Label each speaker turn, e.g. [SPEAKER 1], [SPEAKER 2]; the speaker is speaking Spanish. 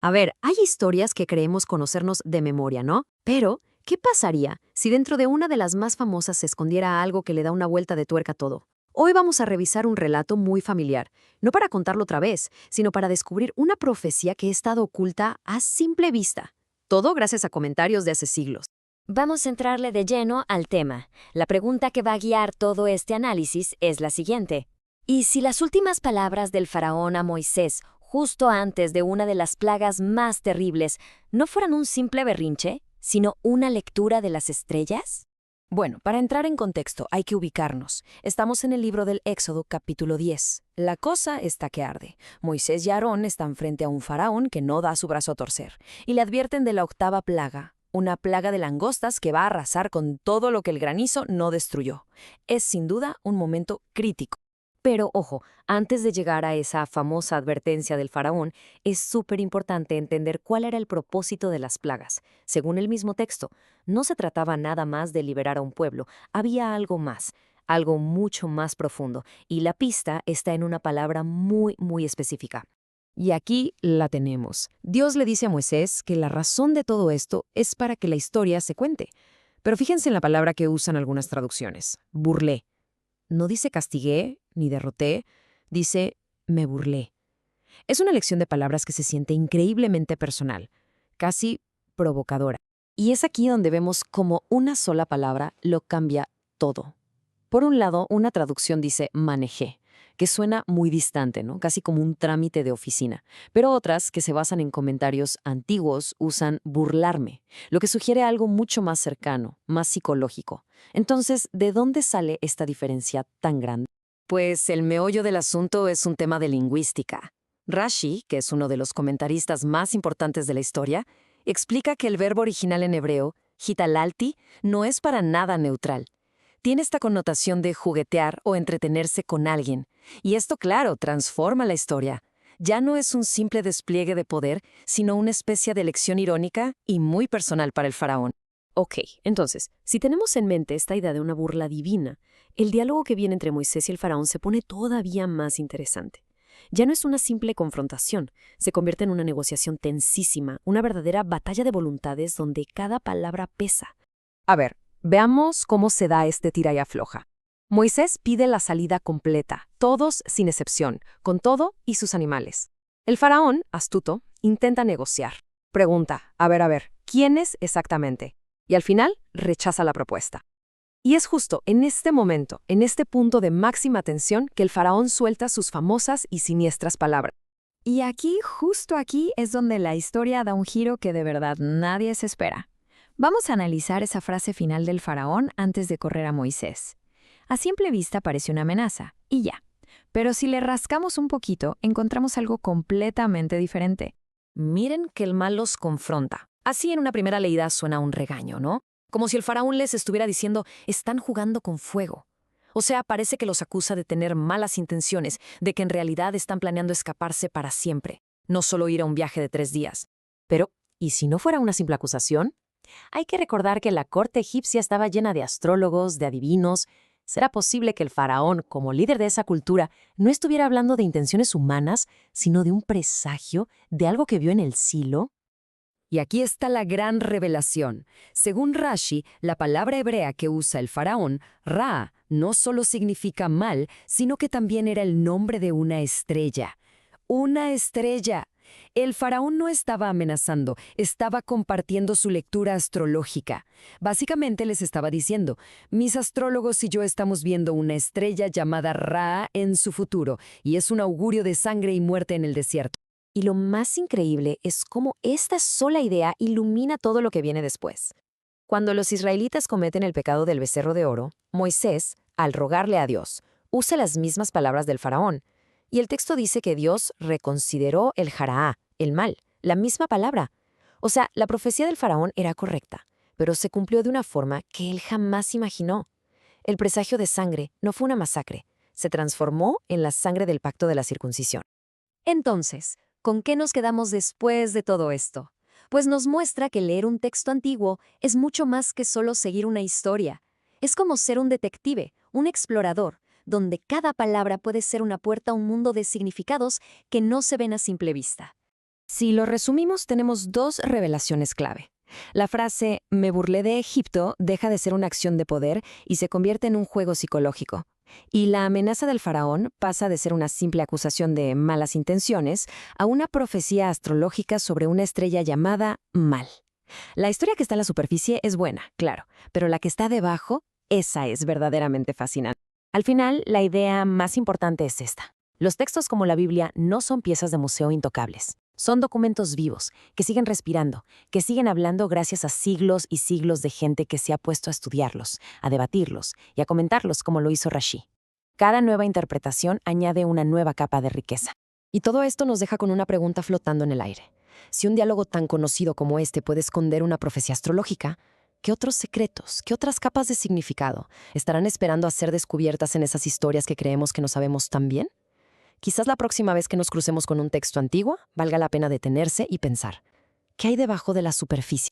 [SPEAKER 1] A ver, hay historias que creemos conocernos de memoria, ¿no? Pero, ¿qué pasaría si dentro de una de las más famosas se escondiera algo que le da una vuelta de tuerca a todo? Hoy vamos a revisar un relato muy familiar, no para contarlo otra vez, sino para descubrir una profecía que ha estado oculta a simple vista. Todo gracias a comentarios de hace siglos.
[SPEAKER 2] Vamos a entrarle de lleno al tema. La pregunta que va a guiar todo este análisis es la siguiente. ¿Y si las últimas palabras del faraón a Moisés, justo antes de una de las plagas más terribles, no fueran un simple berrinche, sino una lectura de las estrellas?
[SPEAKER 3] Bueno, para entrar en contexto hay que ubicarnos. Estamos en el libro del Éxodo, capítulo 10. La cosa está que arde. Moisés y Aarón están frente a un faraón que no da su brazo a torcer, y le advierten de la octava plaga, una plaga de langostas que va a arrasar con todo lo que el granizo no destruyó. Es sin duda un momento crítico.
[SPEAKER 1] Pero ojo, antes de llegar a esa famosa advertencia del faraón, es súper importante entender cuál era el propósito de las plagas. Según el mismo texto, no se trataba nada más de liberar a un pueblo, había algo más, algo mucho más profundo, y la pista está en una palabra muy específica. Y aquí la tenemos. Dios le dice a Moisés que la razón de todo esto es para que la historia se cuente. Pero fíjense en la palabra que usan algunas traducciones, burlé. No dice castigué ni derroté, dice me burlé. Es una elección de palabras que se siente increíblemente personal, casi provocadora. Y es aquí donde vemos cómo una sola palabra lo cambia todo. Por un lado, una traducción dice manejé, que suena muy distante, ¿no? Casi como un trámite de oficina. Pero otras, que se basan en comentarios antiguos, usan burlarme, lo que sugiere algo mucho más cercano, más psicológico. Entonces, ¿de dónde sale esta diferencia tan grande? Pues el meollo del asunto es un tema de lingüística. Rashi, que es uno de los comentaristas más importantes de la historia, explica que el verbo original en hebreo, hitalalti, no es para nada neutral. Tiene esta connotación de juguetear o entretenerse con alguien. Y esto, claro, transforma la historia. Ya no es un simple despliegue de poder, sino una especie de lección irónica y muy personal para el faraón. Ok, entonces, si tenemos en mente esta idea de una burla divina, el diálogo que viene entre Moisés y el faraón se pone todavía más interesante. Ya no es una simple confrontación, se convierte en una negociación tensísima, una verdadera batalla de voluntades donde cada palabra pesa. A ver, veamos cómo se da este tira y afloja. Moisés pide la salida completa, todos sin excepción, con todo y sus animales. El faraón, astuto, intenta negociar. Pregunta, a ver, ¿quiénes exactamente? Y al final rechaza la propuesta. Y es justo en este momento, en este punto de máxima tensión, que el faraón suelta sus famosas y siniestras palabras.
[SPEAKER 4] Y aquí, justo aquí, es donde la historia da un giro que de verdad nadie se espera. Vamos a analizar esa frase final del faraón antes de correr a Moisés. A simple vista parece una amenaza, y ya. Pero si le rascamos un poquito, encontramos algo completamente diferente.
[SPEAKER 3] Miren que el mal los confronta. Así en una primera leída suena un regaño, ¿no? Como si el faraón les estuviera diciendo, están jugando con fuego. O sea, parece que los acusa de tener malas intenciones, de que en realidad están planeando escaparse para siempre, no solo ir a un viaje de 3 días. Pero, ¿y si no fuera una simple acusación? Hay que recordar que la corte egipcia estaba llena de astrólogos, de adivinos. ¿Será posible que el faraón, como líder de esa cultura, no estuviera hablando de intenciones humanas, sino de un presagio, de algo que vio en el Silo?
[SPEAKER 1] Y aquí está la gran revelación. Según Rashi, la palabra hebrea que usa el faraón, Ra, no solo significa mal, sino que también era el nombre de una estrella. ¡Una estrella! El faraón no estaba amenazando, estaba compartiendo su lectura astrológica. Básicamente les estaba diciendo, mis astrólogos y yo estamos viendo una estrella llamada Ra en su futuro, y es un augurio de sangre y muerte en el desierto. Y lo más increíble es cómo esta sola idea ilumina todo lo que viene después. Cuando los israelitas cometen el pecado del becerro de oro, Moisés, al rogarle a Dios, usa las mismas palabras del faraón. Y el texto dice que Dios reconsideró el jaraá, el mal, la misma palabra. O sea, la profecía del faraón era correcta, pero se cumplió de una forma que él jamás imaginó. El presagio de sangre no fue una masacre, se transformó en la sangre del pacto de la circuncisión. Entonces, ¿con qué nos quedamos después de todo esto? Pues nos muestra que leer un texto antiguo es mucho más que solo seguir una historia. Es como ser un detective, un explorador, donde cada palabra puede ser una puerta a un mundo de significados que no se ven a simple vista.
[SPEAKER 3] Si lo resumimos, tenemos dos revelaciones clave. La frase «me burlé de Egipto» deja de ser una acción de poder y se convierte en un juego psicológico. Y la amenaza del faraón pasa de ser una simple acusación de malas intenciones a una profecía astrológica sobre una estrella llamada Mal. La historia que está en la superficie es buena, claro, pero la que está debajo, esa es verdaderamente fascinante. Al final, la idea más importante es esta. Los textos como la Biblia no son piezas de museo intocables. Son documentos vivos, que siguen respirando, que siguen hablando gracias a siglos y siglos de gente que se ha puesto a estudiarlos, a debatirlos y a comentarlos como lo hizo Rashi. Cada nueva interpretación añade una nueva capa de riqueza. Y todo esto nos deja con una pregunta flotando en el aire. Si un diálogo tan conocido como este puede esconder una profecía astrológica, ¿qué otros secretos, qué otras capas de significado estarán esperando a ser descubiertas en esas historias que creemos que no sabemos tan bien? Quizás la próxima vez que nos crucemos con un texto antiguo, valga la pena detenerse y pensar, ¿qué hay debajo de la superficie?